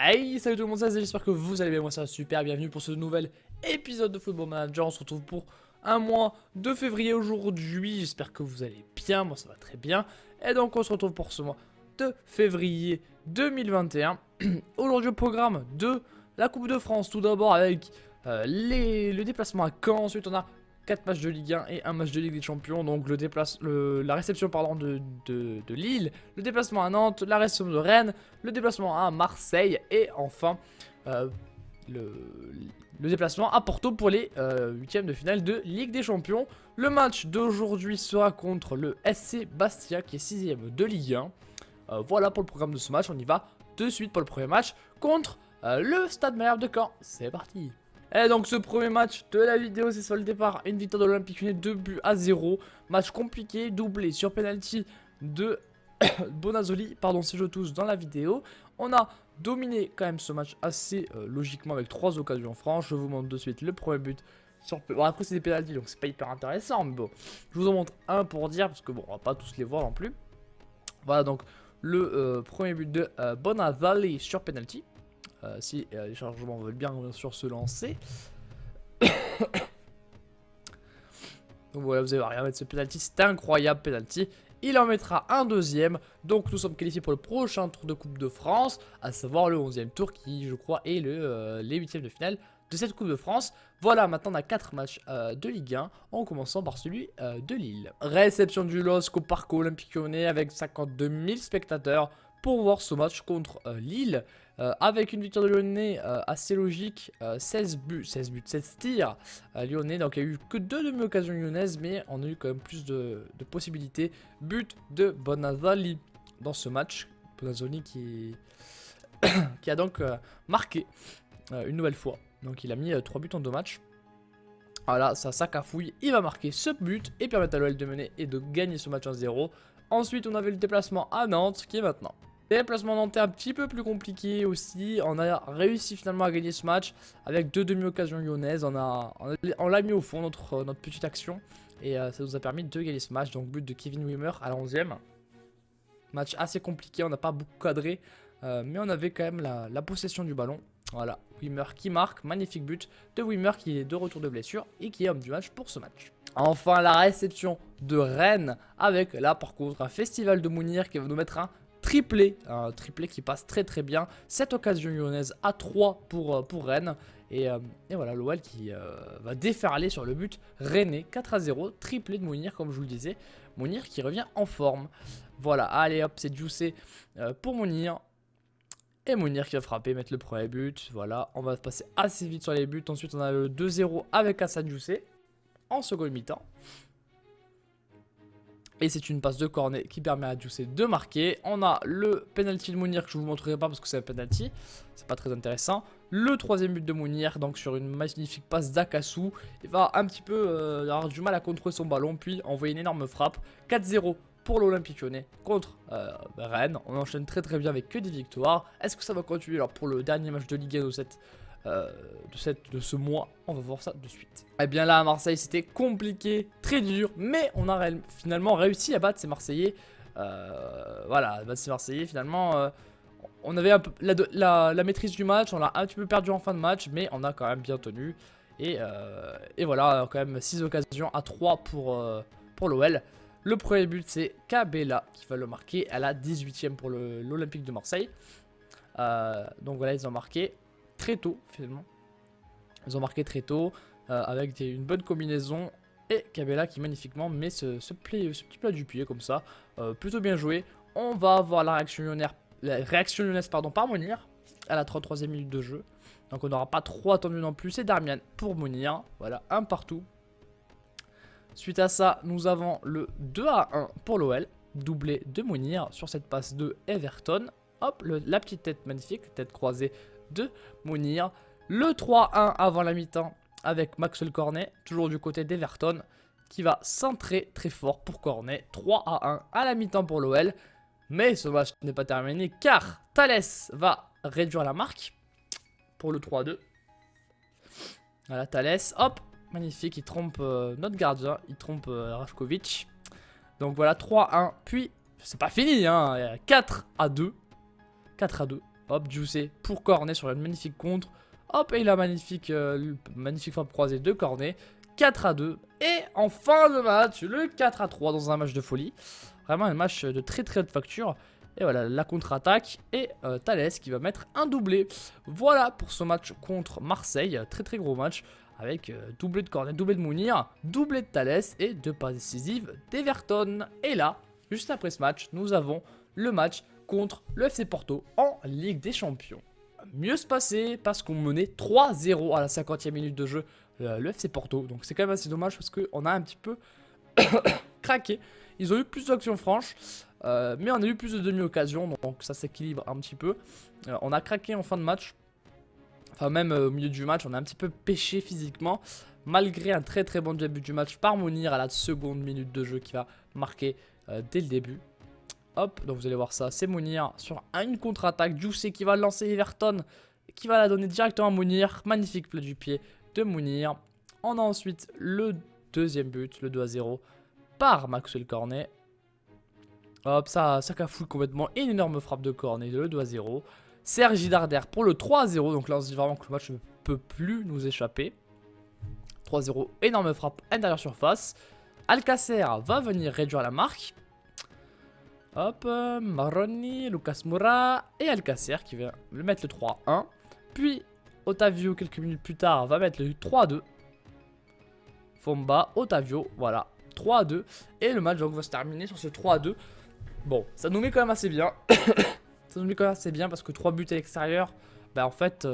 Hey, salut tout le monde, j'espère que vous allez bien, moi ça va super, bienvenue pour ce nouvel épisode de Football Manager. On se retrouve pour un mois de février aujourd'hui, j'espère que vous allez bien, moi ça va très bien. Et donc on se retrouve pour ce mois de février 2021. Aujourd'hui au programme de la Coupe de France, tout d'abord avec le déplacement à Caen, ensuite on a 4 matchs de Ligue 1 et un match de Ligue des Champions, donc la réception de Lille, le déplacement à Nantes, la réception de Rennes, le déplacement à Marseille et enfin le déplacement à Porto pour les huitièmes de finale de Ligue des Champions. Le match d'aujourd'hui sera contre le SC Bastia qui est 6ème de Ligue 1. Voilà pour le programme de ce match, on y va de suite pour le premier match contre le Stade Malherbe de Caen. C'est parti. Et donc ce premier match de la vidéo c'est soldé par une victoire de l'Olympique Lyonnais 2-0. Match compliqué, doublé sur penalty de Bonazzoli, pardon si je touche dans la vidéo. On a dominé quand même ce match assez logiquement avec 3 occasions franches. Je vous montre de suite le premier but. Bon, après c'est des penalties donc c'est pas hyper intéressant, mais bon. Je vous en montre un pour dire parce que bon on va pas tous les voir non plus. Voilà donc le premier but de Bonazzoli sur penalty. Si les chargements veulent bien sûr se lancer. Donc voilà, vous allez voir, regardez ce penalty, c'est incroyable penalty. Il en mettra un deuxième. Donc nous sommes qualifiés pour le prochain tour de Coupe de France, à savoir le 11e tour qui je crois est les huitièmes de finale de cette Coupe de France. Voilà, maintenant on a 4 matchs de Ligue 1, en commençant par celui de Lille. Réception du LOSC au Parc Olympique Lyonnais avec 52 000 spectateurs pour voir ce match contre Lille. Avec une victoire de Lyonnais assez logique, 16 tirs lyonnais, donc il n'y a eu que 2 demi-occasions lyonnaises, mais on a eu quand même plus de possibilités. But de Bonazzoli dans ce match, Bonazzoli qui a donc marqué une nouvelle fois, donc il a mis 3 buts en 2 matchs. Voilà, ça sac à fouille, il va marquer ce but et permettre à l'OL de mener et de gagner ce match 1-0. Ensuite on avait le déplacement à Nantes qui est maintenant. Déplacement nantais un petit peu plus compliqué aussi. On a réussi finalement à gagner ce match avec 2 demi-occasions lyonnaises. On l'a mis au fond, notre petite action. Et ça nous a permis de gagner ce match. Donc but de Kevin Wimmer à la 11e. Match assez compliqué, on n'a pas beaucoup cadré. Mais on avait quand même la possession du ballon. Voilà, Wimmer qui marque. Magnifique but de Wimmer qui est de retour de blessure et qui est homme du match pour ce match. Enfin la réception de Rennes avec là par contre un festival de Mounir qui va nous mettre un triplé qui passe très très bien. 7 occasions lyonnaises à 3 pour Rennes. Et voilà l'OL qui va déferler sur le but rennais 4-0. Triplé de Mounir comme je vous le disais. Mounir qui revient en forme. Voilà, allez hop, c'est juicé pour Mounir. Et Mounir qui va frapper, mettre le premier but. Voilà, on va passer assez vite sur les buts. Ensuite on a le 2-0 avec Hassan Diousé en seconde mi-temps. Et c'est une passe de cornet qui permet à Diousé de marquer. On a le penalty de Mounir que je ne vous montrerai pas parce que c'est un penalty. C'est pas très intéressant. Le troisième but de Mounir, donc sur une magnifique passe d'Akasu. Il va un petit peu avoir du mal à contrôler son ballon. Puis envoyer une énorme frappe. 4-0 pour l'Olympique Lyonnais contre Rennes. On enchaîne très très bien avec que des victoires. Est-ce que ça va continuer alors pour le dernier match de Ligue 1 de ce mois? On va voir ça de suite. Et bien là à Marseille c'était compliqué, très dur, mais on a finalement réussi à battre ces Marseillais. Voilà, battre ces Marseillais finalement. On avait un peu la maîtrise du match, on l'a un petit peu perdu en fin de match, mais on a quand même bien tenu. Et voilà, quand même 6 occasions à 3 pour l'OL. Le premier but c'est Cabella qui va le marquer à la 18ème pour l'Olympique de Marseille. Donc voilà, ils ont marqué très tôt finalement. Ils ont marqué très tôt avec une bonne combinaison. Et Cabella qui magnifiquement met ce petit plat du pied comme ça. Plutôt bien joué. On va avoir la réaction lyonnaise par Mounir à la 33e minute de jeu. Donc on n'aura pas trop attendu non plus. C'est Darmian pour Mounir. Voilà, un partout. Suite à ça, nous avons le 2-1 pour l'OL. Doublé de Mounir sur cette passe de Everton. Hop, la petite tête magnifique, tête croisée de Mounir. Le 3-1 avant la mi-temps avec Maxwell Cornet, toujours du côté d'Everton, qui va centrer très fort pour Cornet. 3-1 à la mi-temps pour l'OL. Mais ce match n'est pas terminé car Thales va réduire la marque pour le 3-2. Voilà, Thales, hop, magnifique, il trompe notre gardien, il trompe Rajkovic. Donc voilà, 3-1, puis c'est pas fini, hein, 4-2. 4-2. Hop, Juicé pour Cornet sur une magnifique contre. Hop, et la magnifique frappe croisée de Cornet. 4-2. Et en fin de match, le 4-3 dans un match de folie. Vraiment un match de très très haute facture. Et voilà, la contre-attaque. Et Thalès qui va mettre un doublé. Voilà pour ce match contre Marseille. Très très gros match. Avec doublé de Cornet, doublé de Mounir, doublé de Thalès et 2 passes décisives d'Everton. Et là, juste après ce match, nous avons le match contre le FC Porto en Ligue des Champions. Mieux se passer parce qu'on menait 3-0 à la 50e minute de jeu le FC Porto. Donc c'est quand même assez dommage parce qu'on a un petit peu craqué. Ils ont eu plus d'actions franches, mais on a eu plus de demi-occasions, donc ça s'équilibre un petit peu. On a craqué en fin de match. Enfin même au milieu du match, on a un petit peu pêché physiquement. Malgré un très très bon début du match par Mounir à la seconde minute de jeu qui va marquer dès le début. Hop, donc vous allez voir ça, c'est Mounir sur une contre-attaque. Juicé qui va lancer Everton, qui va la donner directement à Mounir. Magnifique plat du pied de Mounir. On a ensuite le deuxième but, le 2-0 par Maxwell Cornet. Hop, ça cafouille complètement. Une énorme frappe de Cornet, le 2-0. Sergi Darder pour le 3-0. Donc là, on se dit vraiment que le match ne peut plus nous échapper. 3-0, énorme frappe intérieure surface. Alcacer va venir réduire la marque. Hop, Maroni, Lucas Moura et Alcacer qui va le mettre le 3-1. Puis Otavio, quelques minutes plus tard, va mettre le 3-2. Fomba, Otavio, voilà, 3-2. Et le match donc va se terminer sur ce 3-2. Bon, ça nous met quand même assez bien. Ça nous met quand même assez bien parce que 3 buts à l'extérieur, bah en fait,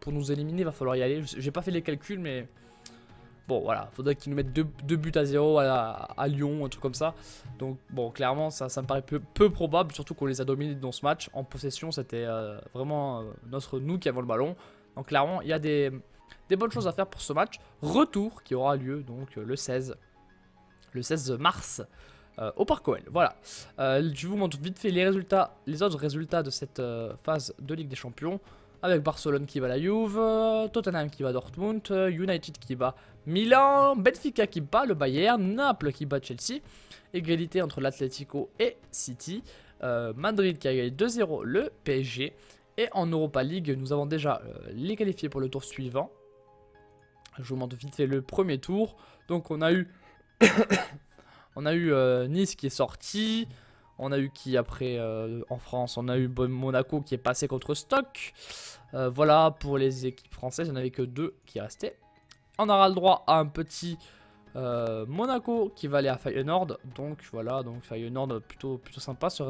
pour nous éliminer, il va falloir y aller. J'ai pas fait les calculs, mais bon, voilà, faudrait qu'ils nous mettent 2 buts à 0 à Lyon, un truc comme ça. Donc, bon, clairement, ça me paraît peu probable, surtout qu'on les a dominés dans ce match. En possession, c'était vraiment nous qui avons le ballon. Donc, clairement, il y a des bonnes choses à faire pour ce match. Retour qui aura lieu donc le 16 mars. Au Parc OL, voilà. Je vous montre vite fait les autres résultats de cette phase de Ligue des Champions. Avec Barcelone qui va à la Juve, Tottenham qui va à Dortmund, United qui va Milan, Benfica qui bat le Bayern, Naples qui bat Chelsea. Égalité entre l'Atlético et City. Madrid qui a gagné 2-0 le PSG. Et en Europa League, nous avons déjà les qualifiés pour le tour suivant. Je vous montre vite fait le premier tour. Donc on a eu... Nice qui est sorti. On a eu qui après en France? On a eu Monaco qui est passé contre Stoke. Voilà pour les équipes françaises. Il n'y en avait que 2 qui restaient. On aura le droit à un petit Monaco qui va aller à Feyenoord. Donc voilà, donc Feyenoord plutôt sympa ce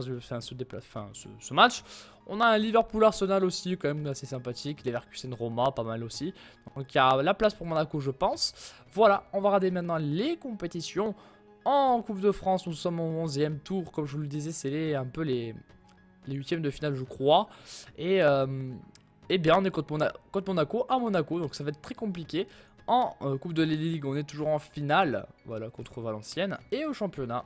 match. On a un Liverpool Arsenal aussi quand même assez sympathique. Leverkusen Roma pas mal aussi. Donc il y a la place pour Monaco je pense. Voilà, on va regarder maintenant les compétitions. En Coupe de France, nous sommes au 11e tour. Comme je vous le disais, c'est un peu les 8e de finale, je crois. Et bien, on est contre Monaco à Monaco. Donc, ça va être très compliqué. En Coupe de la Ligue, on est toujours en finale. Voilà, contre Valenciennes. Et au championnat.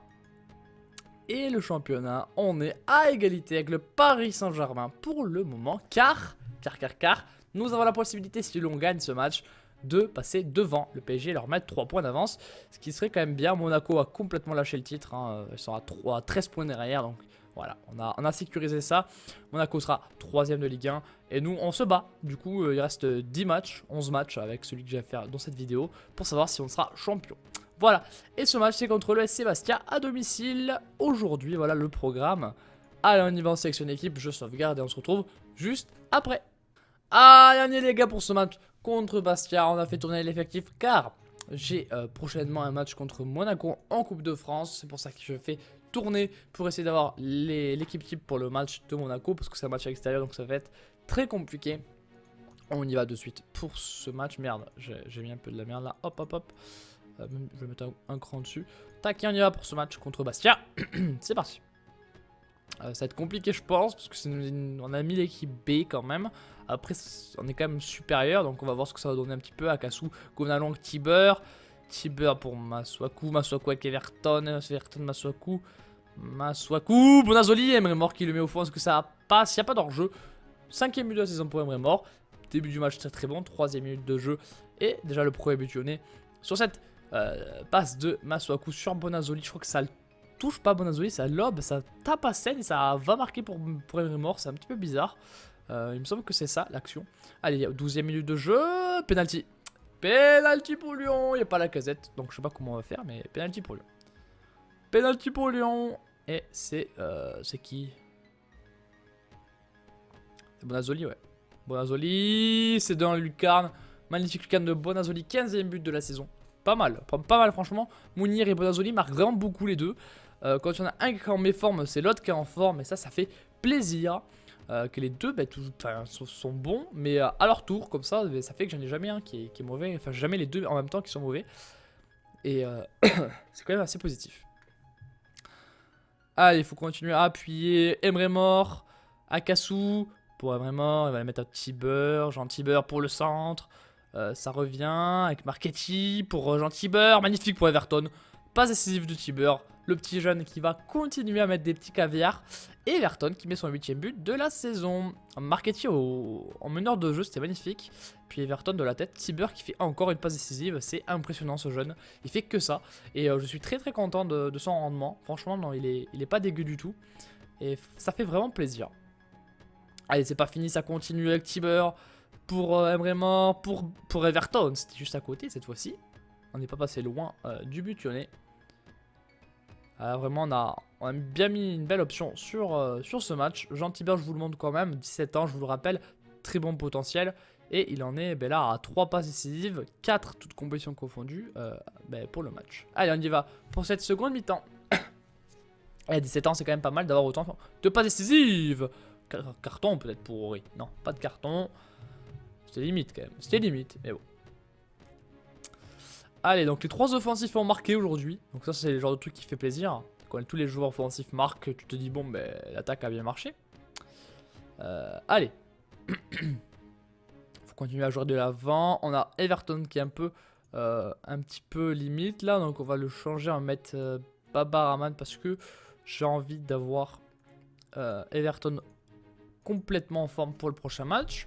Et le championnat, on est à égalité avec le Paris Saint-Germain pour le moment. Car, nous avons la possibilité, si l'on gagne ce match, de passer devant le PSG et leur mettre 3 points d'avance, ce qui serait quand même bien. Monaco a complètement lâché le titre, hein. Ils sont à 13 points derrière, donc voilà, on a sécurisé ça. Monaco sera 3ème de Ligue 1 et nous on se bat. Du coup il reste 10 matchs, 11 matchs avec celui que j'ai à faire dans cette vidéo pour savoir si on sera champion. Voilà, et ce match c'est contre le SC Bastia à domicile aujourd'hui. Voilà le programme. Allez, on y va en sélection d'équipe, je sauvegarde et on se retrouve juste après. Allez, on y est les gars pour ce match contre Bastia. On a fait tourner l'effectif car j'ai prochainement un match contre Monaco en Coupe de France. C'est pour ça que je fais tourner pour essayer d'avoir l'équipe type pour le match de Monaco parce que c'est un match à l'extérieur donc ça va être très compliqué. On y va de suite pour ce match. Merde, j'ai mis un peu de la merde là. Hop hop hop. Je vais mettre un cran dessus. Tac, et on y va pour ce match contre Bastia. C'est parti. Ça va être compliqué je pense parce que on a mis l'équipe B quand même. Après on est quand même supérieur donc on va voir ce que ça va donner un petit peu. Akasu, Gonalong, Tiber pour Masuaku avec Everton, Masuaku, Bonazoli, Emre Mor qui le met au fond. Est-ce que ça passe? Il n'y a pas d'hors-jeu. 5ème minute de la saison pour Emre Mor. Début du match très très bon, 3ème minute de jeu et déjà le premier but lyonnais sur cette passe de Masuaku sur Bonazoli. Je crois que ça le touche pas Bonazoli, ça lobe, ça tape à scène et ça va marquer pour Emre Mor. C'est un petit peu bizarre. Il me semble que c'est ça l'action. Allez, 12e minute de jeu. Penalty. Penalty pour Lyon. Il n'y a pas la casette. Donc je sais pas comment on va faire, mais penalty pour Lyon. Penalty pour Lyon. Et c'est qui? C'est Bonazzoli, ouais. Bonazzoli. C'est dans le lucarne. Magnifique lucarne de Bonazzoli. 15e but de la saison. Pas mal. Pas mal, franchement. Mounir et Bonazzoli marquent vraiment beaucoup les deux. Quand il y en a un qui est en méforme, c'est l'autre qui est en forme. Et ça fait plaisir. Que les deux sont bons, mais à leur tour, comme ça fait que j'en ai jamais un qui est mauvais, enfin jamais les deux en même temps qui sont mauvais, et c'est quand même assez positif. Allez, il faut continuer à appuyer. Emre Mor, Akasu pour Emre Mor, il va le mettre à Tiber, Jean Tiber pour le centre, ça revient avec Marchetti pour Jean Tiber, magnifique pour Everton, pas décisif de Tiber, le petit jeune qui va continuer à mettre des petits caviars. Et Everton qui met son 8e but de la saison. Marchetti en meneur de jeu, c'était magnifique. Puis Everton de la tête, Tiber qui fait encore une passe décisive. C'est impressionnant ce jeune. Il fait que ça. Et je suis très content de son rendement. Franchement, non, il est pas dégueu du tout. Et ça fait vraiment plaisir. Allez, c'est pas fini, ça continue avec Tiber. Pour Emre Mor, pour Everton. C'était juste à côté cette fois-ci. On n'est pas passé loin du but lyonnais. Vraiment, on a bien mis une belle option sur ce match. Jean Tiber, je vous le montre quand même, 17 ans, je vous le rappelle, très bon potentiel. Et il en est là à 3 passes décisives, 4 toutes compétitions confondues pour le match. Allez, on y va pour cette seconde mi-temps. Et 17 ans, c'est quand même pas mal d'avoir autant de passes décisives. Carton peut-être pour Ori. Non, pas de carton. C'était limite quand même, c'était limite, mais bon. Allez, donc les 3 offensifs ont marqué aujourd'hui. Donc ça, c'est le genre de truc qui fait plaisir. Quand tous les joueurs offensifs marquent, tu te dis, bon, ben, l'attaque a bien marché. Allez. Faut continuer à jouer de l'avant. On a Everton qui est un petit peu limite là. Donc on va le changer, on va mettre Baba Rahman parce que j'ai envie d'avoir Everton complètement en forme pour le prochain match.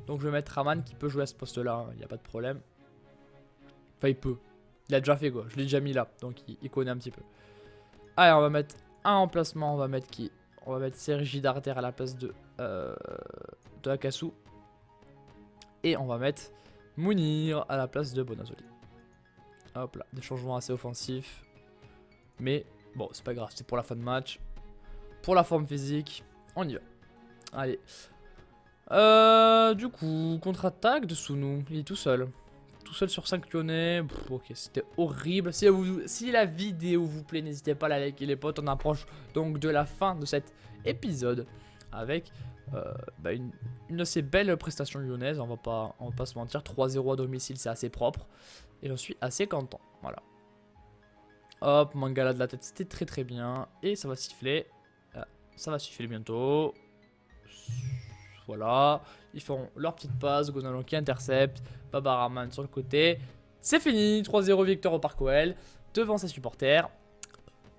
Donc je vais mettre Rahman qui peut jouer à ce poste là, il n'y a pas de problème. Enfin, il peut. Il a déjà fait quoi. Je l'ai déjà mis là. Donc, il connaît un petit peu. Allez, on va mettre un emplacement. On va mettre qui? On va mettre Sergi Darder à la place de Akasu. Et on va mettre Mounir à la place de Bonazzoli. Hop là. Des changements assez offensifs. Mais bon, c'est pas grave. C'est pour la fin de match. Pour la forme physique. On y va. Allez. Du coup, contre-attaque de Sunu. Il est tout seul. Tout seul sur 5 lyonnais. Ok, c'était horrible. Si la vidéo vous plaît, n'hésitez pas à la liker les potes. On approche donc de la fin de cet épisode avec une assez belle prestation lyonnaise. On va pas se mentir. 3-0 à domicile, c'est assez propre. Et j'en suis assez content. Voilà. Hop, Mangala de la tête, c'était très bien. Et ça va siffler. Ça va siffler bientôt. Voilà, ils font leur petite passe, Gonalon qui intercepte, Baba Rahman sur le côté. C'est fini, 3-0 victoire au Parc OL devant ses supporters.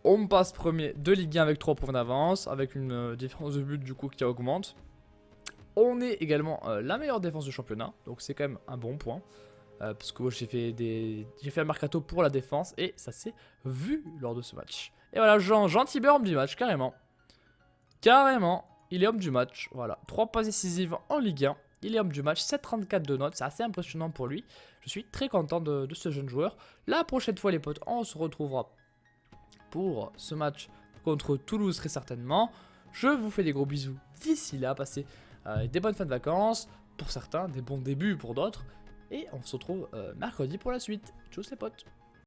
On passe premier de Ligue 1 avec 3 points d'avance, avec une différence de but du coup qui augmente. On est également la meilleure défense du championnat, donc c'est quand même un bon point. Parce que j'ai fait un mercato pour la défense et ça s'est vu lors de ce match. Et voilà, Jean Tiber homme du match, carrément. Carrément. Il est homme du match, voilà. 3 passes décisives en Ligue 1. Il est homme du match, 7,34 de notes. C'est assez impressionnant pour lui. Je suis très content de ce jeune joueur. La prochaine fois, les potes, on se retrouvera pour ce match contre Toulouse très certainement. Je vous fais des gros bisous d'ici là. Passez des bonnes fins de vacances pour certains, des bons débuts pour d'autres. Et on se retrouve mercredi pour la suite. Tchuss les potes.